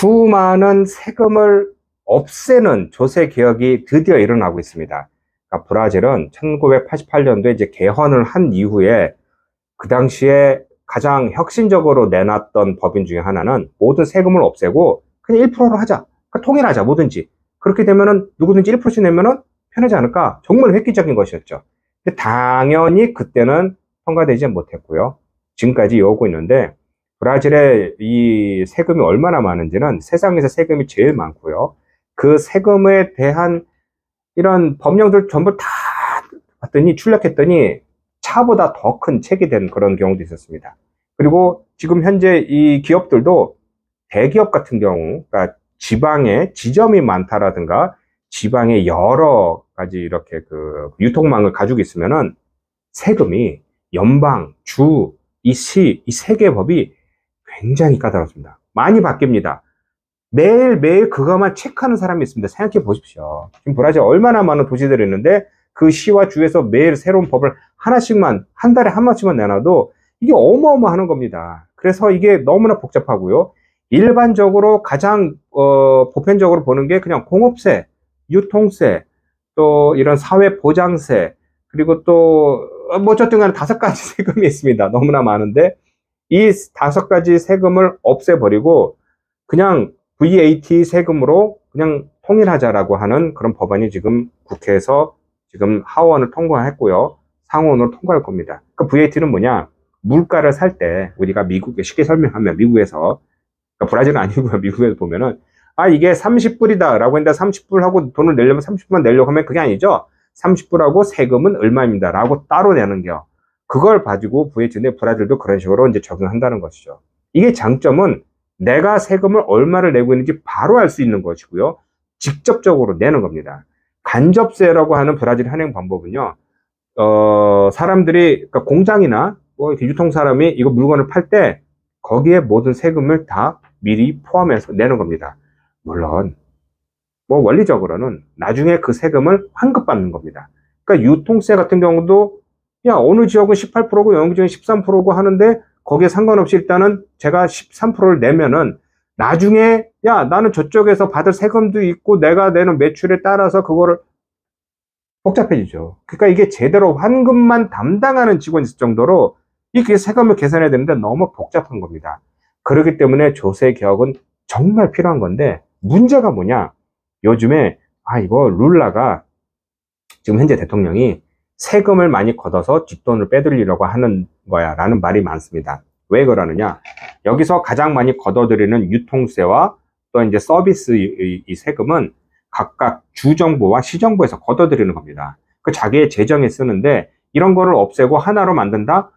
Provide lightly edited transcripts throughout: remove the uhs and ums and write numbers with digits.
수많은 세금을 없애는 조세 개혁이 드디어 일어나고 있습니다. 그러니까 브라질은 1988년도에 이제 개헌을 한 이후에 그 당시에 가장 혁신적으로 내놨던 법인 중에 하나는 모든 세금을 없애고 그냥 1%로 하자. 그러니까 통일하자, 뭐든지. 그렇게 되면은 누구든지 1%씩 내면은 편하지 않을까? 정말 획기적인 것이었죠. 근데 당연히 그때는 통과되지 못했고요. 지금까지 이어오고 있는데, 브라질의 이 세금이 얼마나 많은지는 세상에서 세금이 제일 많고요. 그 세금에 대한 이런 법령들 전부 다 봤더니 출력했더니 차보다 더 큰 책이 된 그런 경우도 있었습니다. 그리고 지금 현재 이 기업들도 대기업 같은 경우, 그러니까 지방에 지점이 많다라든가 지방에 여러 가지 이렇게 그 유통망을 가지고 있으면은 세금이 연방, 주, 이 시, 이 세 개 법이 굉장히 까다롭습니다. 많이 바뀝니다. 매일매일 그것만 체크하는 사람이 있습니다. 생각해 보십시오. 지금 브라질 얼마나 많은 도시들이 있는데 그 시와 주에서 매일 새로운 법을 하나씩만, 한 달에 한 번씩만 내놔도 이게 어마어마한 겁니다. 그래서 이게 너무나 복잡하고요. 일반적으로 가장 보편적으로 보는 게 그냥 공업세, 유통세, 또 이런 사회보장세, 그리고 또 뭐 어쨌든 간에 5가지 세금이 있습니다. 너무나 많은데 이 5가지 세금을 없애버리고 그냥 VAT 세금으로 그냥 통일하자라고 하는 그런 법안이 지금 국회에서 지금 하원을 통과했고요. 상원으로 통과할 겁니다. 그 VAT는 뭐냐? 물가를 살 때 우리가 미국에 쉽게 설명하면 미국에서, 그러니까 브라질은 아니고요. 미국에서 보면은 이게 30불이다 라고 했는데 30불 하고 돈을 내려면 30불만 내려고 하면 그게 아니죠. 30불하고 세금은 얼마입니다 라고 따로 내는 겨. 그걸 가지고 VAT인데 브라질도 그런 식으로 이제 적용한다는 것이죠. 이게 장점은 내가 세금을 얼마를 내고 있는지 바로 알 수 있는 것이고요. 직접적으로 내는 겁니다. 간접세라고 하는 브라질 현행 방법은요. 사람들이, 그러니까 공장이나 뭐 이렇게 유통 사람이 이거 물건을 팔 때 거기에 모든 세금을 다 미리 포함해서 내는 겁니다. 물론 뭐 원리적으로는 나중에 그 세금을 환급받는 겁니다. 그러니까 유통세 같은 경우도 야, 어느 지역은 18%고 어느 지역은 13%고 하는데 거기에 상관없이 일단은 제가 13%를 내면은 나중에 야, 나는 저쪽에서 받을 세금도 있고 내가 내는 매출에 따라서 그거를 복잡해지죠. 그러니까 이게 제대로 환급만 담당하는 직원이 있을 정도로 이게 세금을 계산해야 되는데 너무 복잡한 겁니다. 그렇기 때문에 조세 개혁은 정말 필요한 건데 문제가 뭐냐? 요즘에 이거 룰라가 지금 현재 대통령이 세금을 많이 걷어서 뒷돈을 빼돌리려고 하는 거야 라는 말이 많습니다. 왜 그러느냐? 여기서 가장 많이 걷어들이는 유통세와 또 이제 서비스 이 세금은 각각 주정부와 시정부에서 걷어들이는 겁니다. 그 자기의 재정에 쓰는데 이런 거를 없애고 하나로 만든다?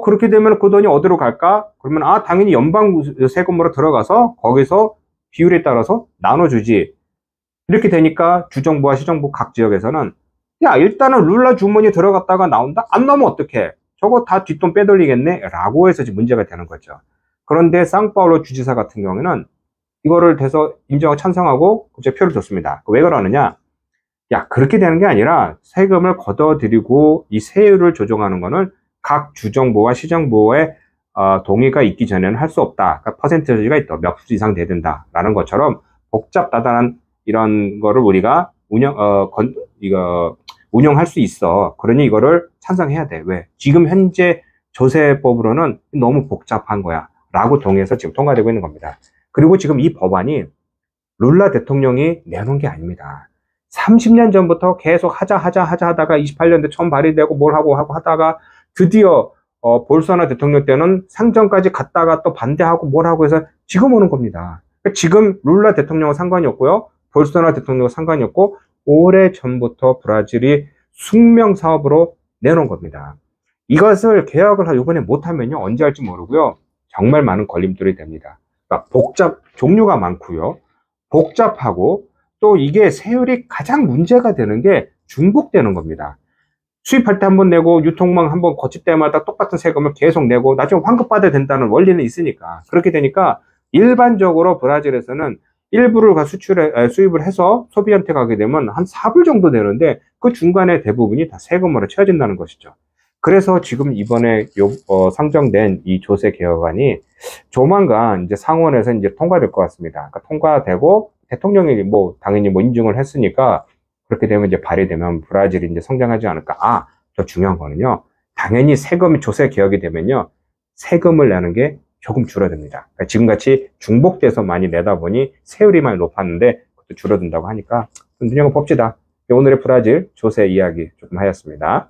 그렇게 되면 그 돈이 어디로 갈까? 그러면 당연히 연방 세금으로 들어가서 거기서 비율에 따라서 나눠주지. 이렇게 되니까 주정부와 시정부 각 지역에서는 야, 일단은 룰라 주머니 들어갔다가 나온다? 안 나오면 어떡해? 저거 다 뒷돈 빼돌리겠네? 라고 해서 지금 문제가 되는 거죠. 그런데 상파울루 주지사 같은 경우에는 이거를 돼서 인정하고 찬성하고 그제 표를 줬습니다. 왜 그러느냐? 야, 그렇게 되는 게 아니라 세금을 걷어들이고 이 세율을 조정하는 거는 각 주정부와 시정부의 동의가 있기 전에는 할 수 없다. 그러니까 퍼센티지가 있다. 몇 % 이상 돼야 된다. 라는 것처럼 복잡다단한 이런 거를 우리가 운영할 수 있어. 그러니 이거를 찬성해야 돼. 왜? 지금 현재 조세법으로는 너무 복잡한 거야. 라고 동의해서 지금 통과되고 있는 겁니다. 그리고 지금 이 법안이 룰라 대통령이 내놓은 게 아닙니다. 30년 전부터 계속 하다가 28년도에 처음 발의되고 뭘 하고 하다가 드디어 볼소나로 대통령 때는 상정까지 갔다가 또 반대하고 뭘 하고 해서 지금 오는 겁니다. 지금 룰라 대통령은 상관이 없고요. 볼소나로 대통령은 상관이 없고 오래 전부터 브라질이 숙명 사업으로 내놓은 겁니다. 이것을 개혁을 이번에 못하면요. 언제 할지 모르고요. 정말 많은 걸림돌이 됩니다. 그러니까 종류가 많고요. 복잡하고 또 이게 세율이 가장 문제가 되는 게 중복되는 겁니다. 수입할 때 한번 내고 유통망 한번 거칠 때마다 똑같은 세금을 계속 내고 나중에 환급받아야 된다는 원리는 있으니까 그렇게 되니까 일반적으로 브라질에서는 일부를 수입을 해서 소비한테 가게 되면 한 4불 정도 되는데 그 중간에 대부분이 다 세금으로 채워진다는 것이죠. 그래서 지금 이번에 상정된 이 조세 개혁안이 조만간 이제 상원에서 이제 통과될 것 같습니다. 그러니까 통과되고 대통령이 뭐 당연히 뭐 인증을 했으니까 그렇게 되면 이제 발의되면 브라질이 이제 성장하지 않을까. 아, 더 중요한 거는요. 당연히 세금 조세 개혁이 되면요. 세금을 내는 게 조금 줄어듭니다. 그러니까 지금같이 중복돼서 많이 내다 보니 세율이 많이 높았는데 그것도 줄어든다고 하니까 눈여겨 봅시다. 오늘의 브라질 조세 이야기 조금 하였습니다.